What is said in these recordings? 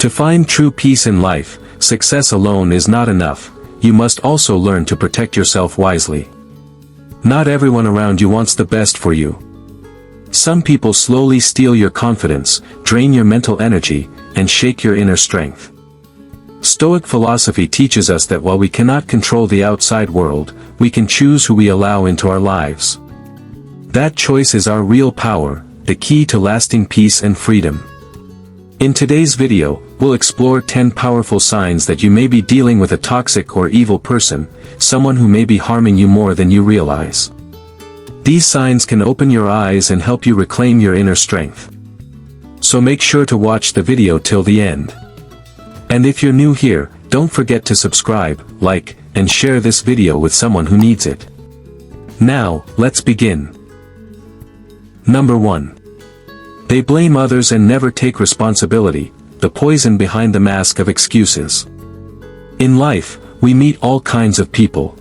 To find true peace in life, success alone is not enough, you must also learn to protect yourself wisely. Not everyone around you wants the best for you. Some people slowly steal your confidence, drain your mental energy, and shake your inner strength. Stoic philosophy teaches us that while we cannot control the outside world, we can choose who we allow into our lives. That choice is our real power, the key to lasting peace and freedom. In today's video, we'll explore 10 powerful signs that you may be dealing with a toxic or evil person, someone who may be harming you more than you realize. These signs can open your eyes and help you reclaim your inner strength. So make sure to watch the video till the end. And if you're new here, don't forget to subscribe, like, and share this video with someone who needs it. Now, let's begin. Number 1. They blame others and never take responsibility, the poison behind the mask of excuses. In life, we meet all kinds of people.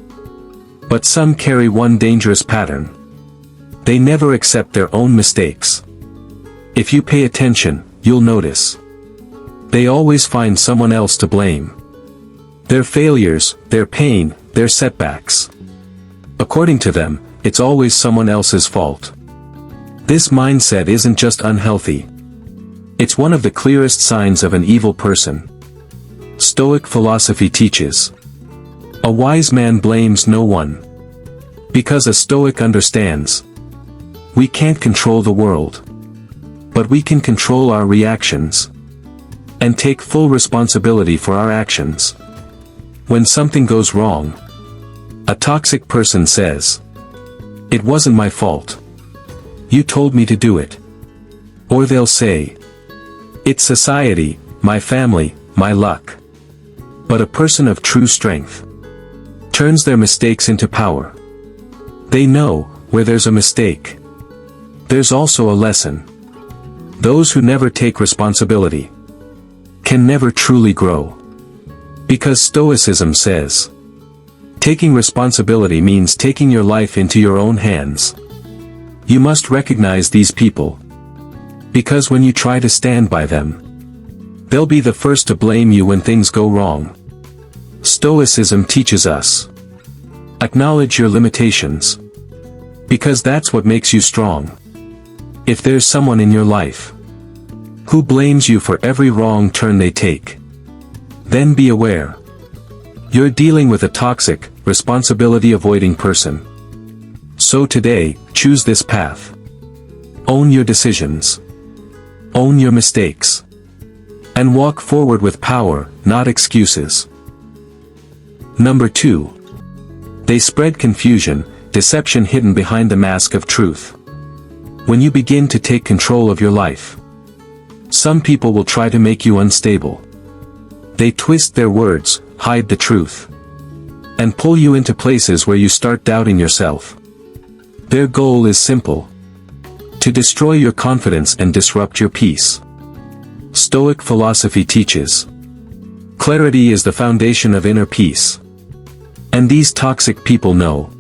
But some carry one dangerous pattern. They never accept their own mistakes. If you pay attention, you'll notice. They always find someone else to blame. Their failures, their pain, their setbacks. According to them, it's always someone else's fault. This mindset isn't just unhealthy. It's one of the clearest signs of an evil person. Stoic philosophy teaches. A wise man blames no one. Because a Stoic understands. We can't control the world. But we can control our reactions. And take full responsibility for our actions. When something goes wrong, a toxic person says, "It wasn't my fault. You told me to do it." Or they'll say, "It's society, my family, my luck." But a person of true strength turns their mistakes into power. They know, where there's a mistake, there's also a lesson. Those who never take responsibility can never truly grow. Because Stoicism says, taking responsibility means taking your life into your own hands. You must recognize these people. Because when you try to stand by them, they'll be the first to blame you when things go wrong. Stoicism teaches us. Acknowledge your limitations. Because that's what makes you strong. If there's someone in your life who blames you for every wrong turn they take, then be aware. You're dealing with a toxic, responsibility-avoiding person. So today, choose this path. Own your decisions. Own your mistakes. And walk forward with power, not excuses. Number 2. They spread confusion, deception hidden behind the mask of truth. When you begin to take control of your life, some people will try to make you unstable. They twist their words, hide the truth, and pull you into places where you start doubting yourself. Their goal is simple: to destroy your confidence and disrupt your peace. Stoic philosophy teaches. Clarity is the foundation of inner peace. And these toxic people know.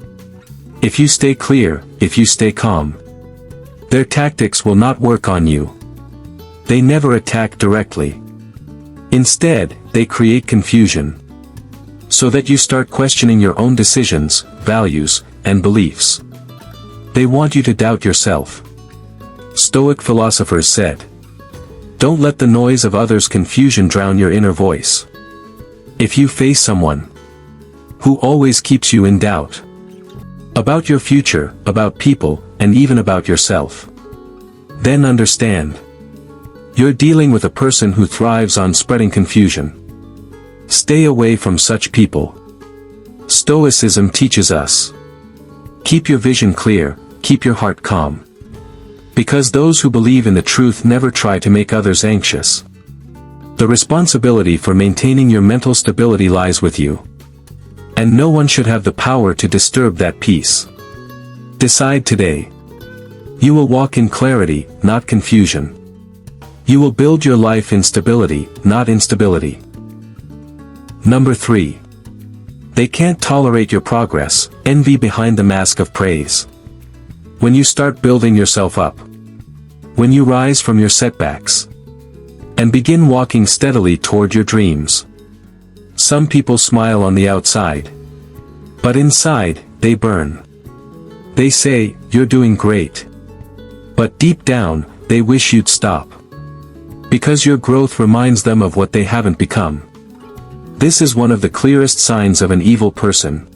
If you stay clear, if you stay calm, their tactics will not work on you. They never attack directly. Instead, they create confusion. So that you start questioning your own decisions, values, and beliefs. They want you to doubt yourself. Stoic philosophers said, don't let the noise of others' confusion drown your inner voice. If you face someone who always keeps you in doubt about your future, about people, and even about yourself, then understand. You're dealing with a person who thrives on spreading confusion. Stay away from such people. Stoicism teaches us. Keep your vision clear, keep your heart calm. Because those who believe in the truth never try to make others anxious. The responsibility for maintaining your mental stability lies with you. And no one should have the power to disturb that peace. Decide today. You will walk in clarity, not confusion. You will build your life in stability, not instability. Number 3. They can't tolerate your progress, envy behind the mask of praise. When you start building yourself up, when you rise from your setbacks, and begin walking steadily toward your dreams. Some people smile on the outside, but inside, they burn. They say, "You're doing great." But deep down, they wish you'd stop. Because your growth reminds them of what they haven't become. This is one of the clearest signs of an evil person.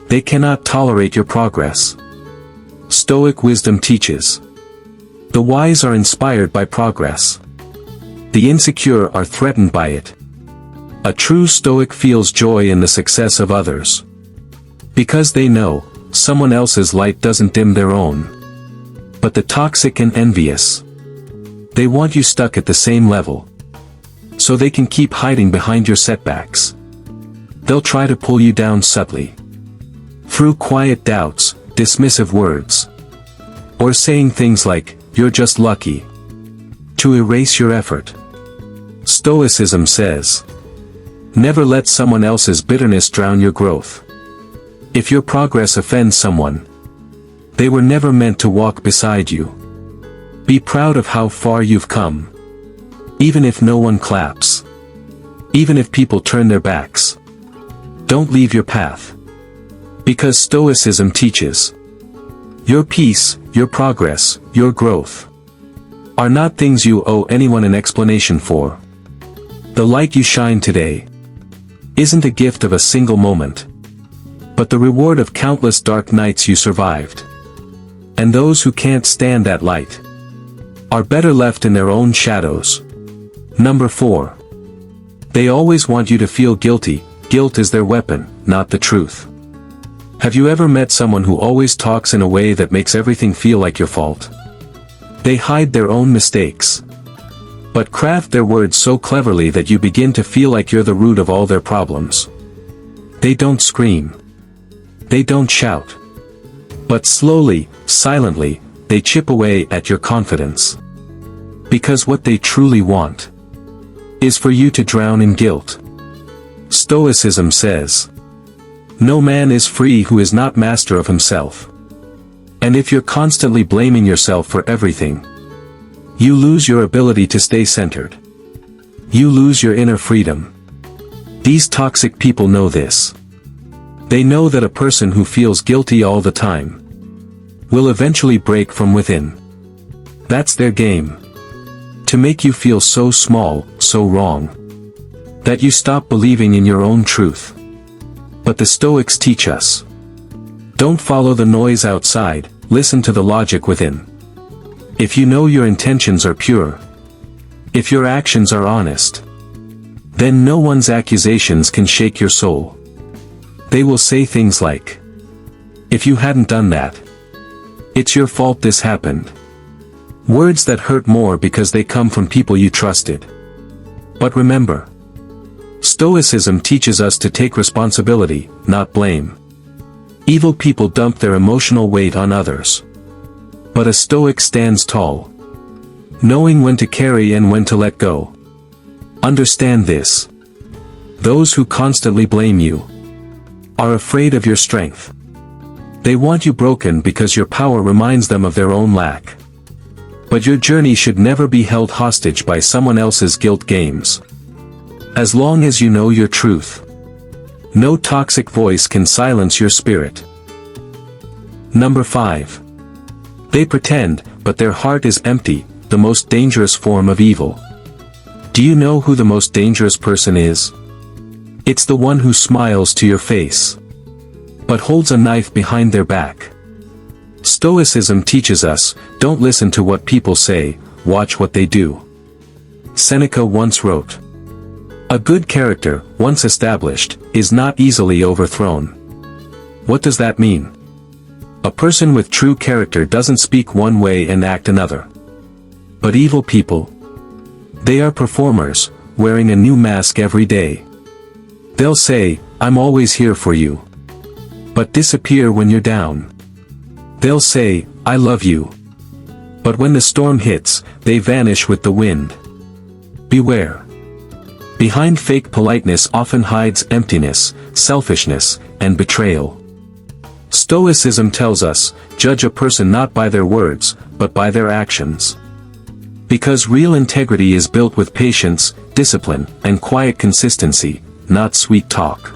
They cannot tolerate your progress. Stoic wisdom teaches. The wise are inspired by progress. The insecure are threatened by it. A true Stoic feels joy in the success of others. Because they know, someone else's light doesn't dim their own. But the toxic and envious, they want you stuck at the same level. So they can keep hiding behind your setbacks. They'll try to pull you down subtly. Through quiet doubts, dismissive words. Or saying things like, "You're just lucky." To erase your effort. Stoicism says, never let someone else's bitterness drown your growth. If your progress offends someone, they were never meant to walk beside you. Be proud of how far you've come. Even if no one claps. Even if people turn their backs. Don't leave your path. Because Stoicism teaches. Your peace, your progress, your growth are not things you owe anyone an explanation for. The light you shine today isn't a gift of a single moment, but the reward of countless dark nights you survived. And those who can't stand that light are better left in their own shadows. Number 4. They always want you to feel guilty. Guilt is their weapon, not the truth. Have you ever met someone who always talks in a way that makes everything feel like your fault? They hide their own mistakes, but craft their words so cleverly that you begin to feel like you're the root of all their problems. They don't scream. They don't shout. But slowly, silently, they chip away at your confidence. Because what they truly want is for you to drown in guilt. Stoicism says, no man is free who is not master of himself. And if you're constantly blaming yourself for everything, you lose your ability to stay centered. You lose your inner freedom. These toxic people know this. They know that a person who feels guilty all the time will eventually break from within. That's their game. To make you feel so small, so wrong, that you stop believing in your own truth. But the Stoics teach us. Don't follow the noise outside, listen to the logic within. If you know your intentions are pure, if your actions are honest, then no one's accusations can shake your soul. They will say things like, if you hadn't done that, it's your fault this happened. Words that hurt more because they come from people you trusted. But remember, Stoicism teaches us to take responsibility, not blame. Evil people dump their emotional weight on others. But a Stoic stands tall, knowing when to carry and when to let go. Understand this. Those who constantly blame you are afraid of your strength. They want you broken because your power reminds them of their own lack. But your journey should never be held hostage by someone else's guilt games. As long as you know your truth, no toxic voice can silence your spirit. Number 5. They pretend, but their heart is empty, the most dangerous form of evil. Do you know who the most dangerous person is? It's the one who smiles to your face, but holds a knife behind their back. Stoicism teaches us, don't listen to what people say, watch what they do. Seneca once wrote, a good character, once established, is not easily overthrown. What does that mean? A person with true character doesn't speak one way and act another. But evil people, they are performers, wearing a new mask every day. They'll say, I'm always here for you, but disappear when you're down. They'll say, I love you, but when the storm hits, they vanish with the wind. Beware. Behind fake politeness often hides emptiness, selfishness, and betrayal. Stoicism tells us, judge a person not by their words, but by their actions. Because real integrity is built with patience, discipline, and quiet consistency, not sweet talk.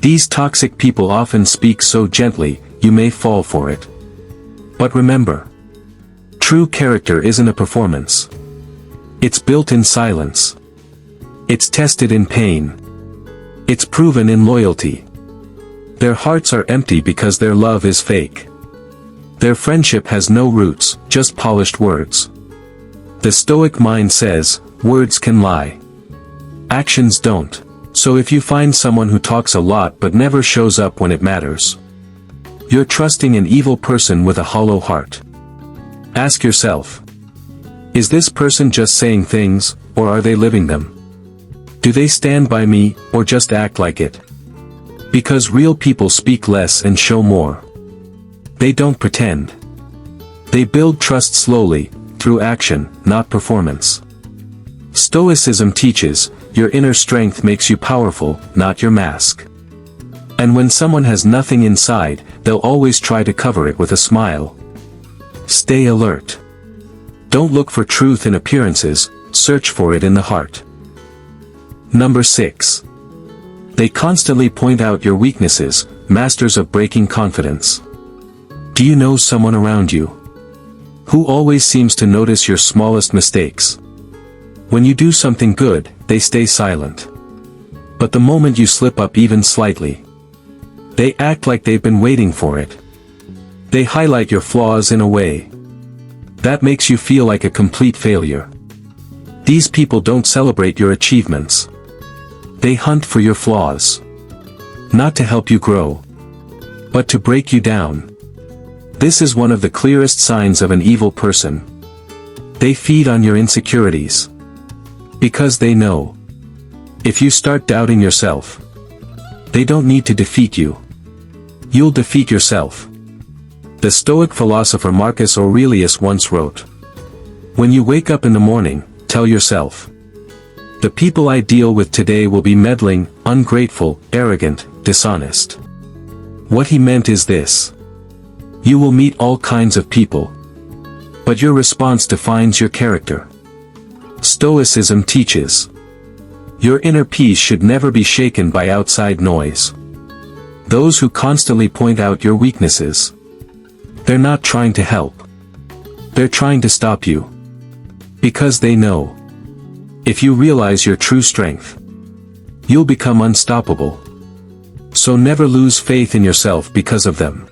These toxic people often speak so gently, you may fall for it. But remember, true character isn't a performance. It's built in silence. It's tested in pain. It's proven in loyalty. Their hearts are empty because their love is fake. Their friendship has no roots, just polished words. The Stoic mind says, words can lie. Actions don't. So if you find someone who talks a lot but never shows up when it matters, you're trusting an evil person with a hollow heart. Ask yourself, is this person just saying things, or are they living them? Do they stand by me, or just act like it? Because real people speak less and show more. They don't pretend. They build trust slowly, through action, not performance. Stoicism teaches, your inner strength makes you powerful, not your mask. And when someone has nothing inside, they'll always try to cover it with a smile. Stay alert. Don't look for truth in appearances, search for it in the heart. Number 6. They constantly point out your weaknesses, masters of breaking confidence. Do you know someone around you who always seems to notice your smallest mistakes? When you do something good, they stay silent. But the moment you slip up even slightly, they act like they've been waiting for it. They highlight your flaws in a way that makes you feel like a complete failure. These people don't celebrate your achievements. They hunt for your flaws. Not to help you grow, but to break you down. This is one of the clearest signs of an evil person. They feed on your insecurities. Because they know, if you start doubting yourself, they don't need to defeat you. You'll defeat yourself. The Stoic philosopher Marcus Aurelius once wrote, when you wake up in the morning, tell yourself, the people I deal with today will be meddling, ungrateful, arrogant, dishonest. What he meant is this: you will meet all kinds of people, but your response defines your character. Stoicism teaches, your inner peace should never be shaken by outside noise. Those who constantly point out your weaknesses, they're not trying to help. They're trying to stop you. Because they know, if you realize your true strength, you'll become unstoppable. So never lose faith in yourself because of them.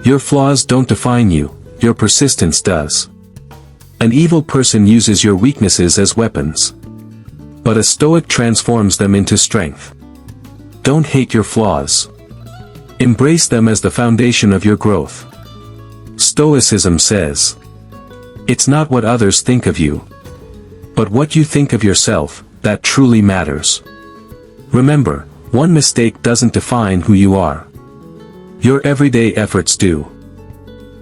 Your flaws don't define you, your persistence does. An evil person uses your weaknesses as weapons, but a Stoic transforms them into strength. Don't hate your flaws. Embrace them as the foundation of your growth. Stoicism says, it's not what others think of you, but what you think of yourself, that truly matters. Remember, one mistake doesn't define who you are. Your everyday efforts do.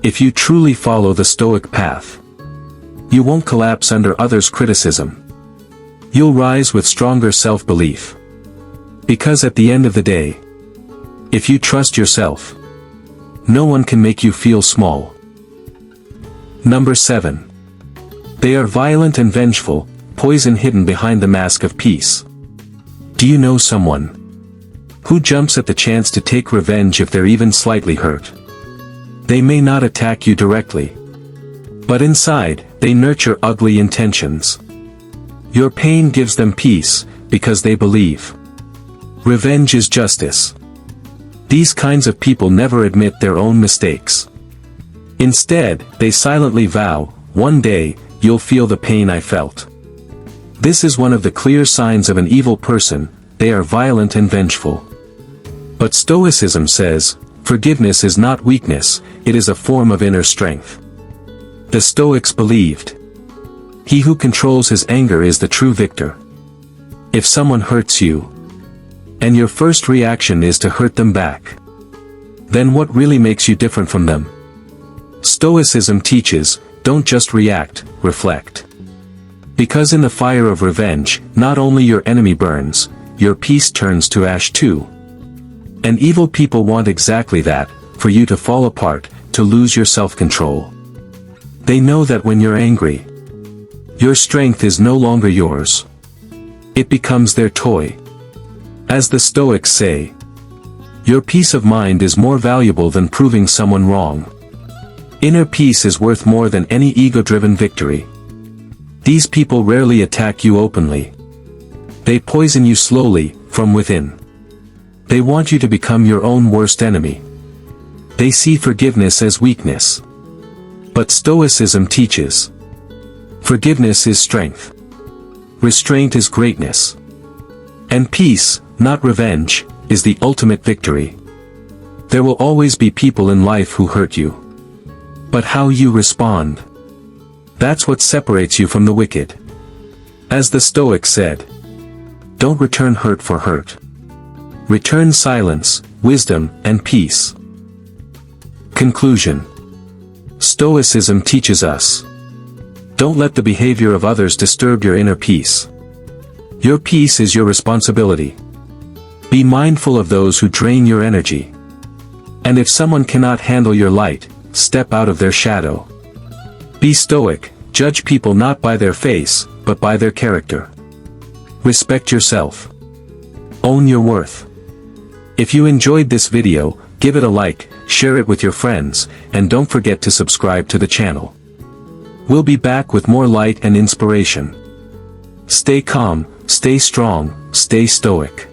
If you truly follow the Stoic path, you won't collapse under others' criticism. You'll rise with stronger self-belief. Because at the end of the day, if you trust yourself, no one can make you feel small. Number 7. They are violent and vengeful, poison hidden behind the mask of peace. Do you know someone who jumps at the chance to take revenge if they're even slightly hurt? They may not attack you directly, but inside, they nurture ugly intentions. Your pain gives them peace, because they believe revenge is justice. These kinds of people never admit their own mistakes. Instead, they silently vow, one day, you'll feel the pain I felt. This is one of the clear signs of an evil person, they are violent and vengeful. But Stoicism says, forgiveness is not weakness, it is a form of inner strength. The Stoics believed, he who controls his anger is the true victor. If someone hurts you, and your first reaction is to hurt them back, then what really makes you different from them? Stoicism teaches, don't just react, reflect. Because in the fire of revenge, not only your enemy burns, your peace turns to ash too. And evil people want exactly that, for you to fall apart, to lose your self-control. They know that when you're angry, Your strength is no longer yours. It becomes their toy. As the Stoics say, your peace of mind is more valuable than proving someone wrong. Inner peace is worth more than any ego-driven victory. These people rarely attack you openly. They poison you slowly, from within. They want you to become your own worst enemy. They see forgiveness as weakness. But Stoicism teaches, forgiveness is strength. Restraint is greatness. And peace, not revenge, is the ultimate victory. There will always be people in life who hurt you. But how you respond, that's what separates you from the wicked. As the Stoics said, don't return hurt for hurt. Return silence, wisdom, and peace. Conclusion. Stoicism teaches us, don't let the behavior of others disturb your inner peace. Your peace is your responsibility. Be mindful of those who drain your energy. And if someone cannot handle your light, step out of their shadow. Be stoic, judge people not by their face, but by their character. Respect yourself. Own your worth. If you enjoyed this video, give it a like, share it with your friends, and don't forget to subscribe to the channel. We'll be back with more light and inspiration. Stay calm, stay strong, stay stoic.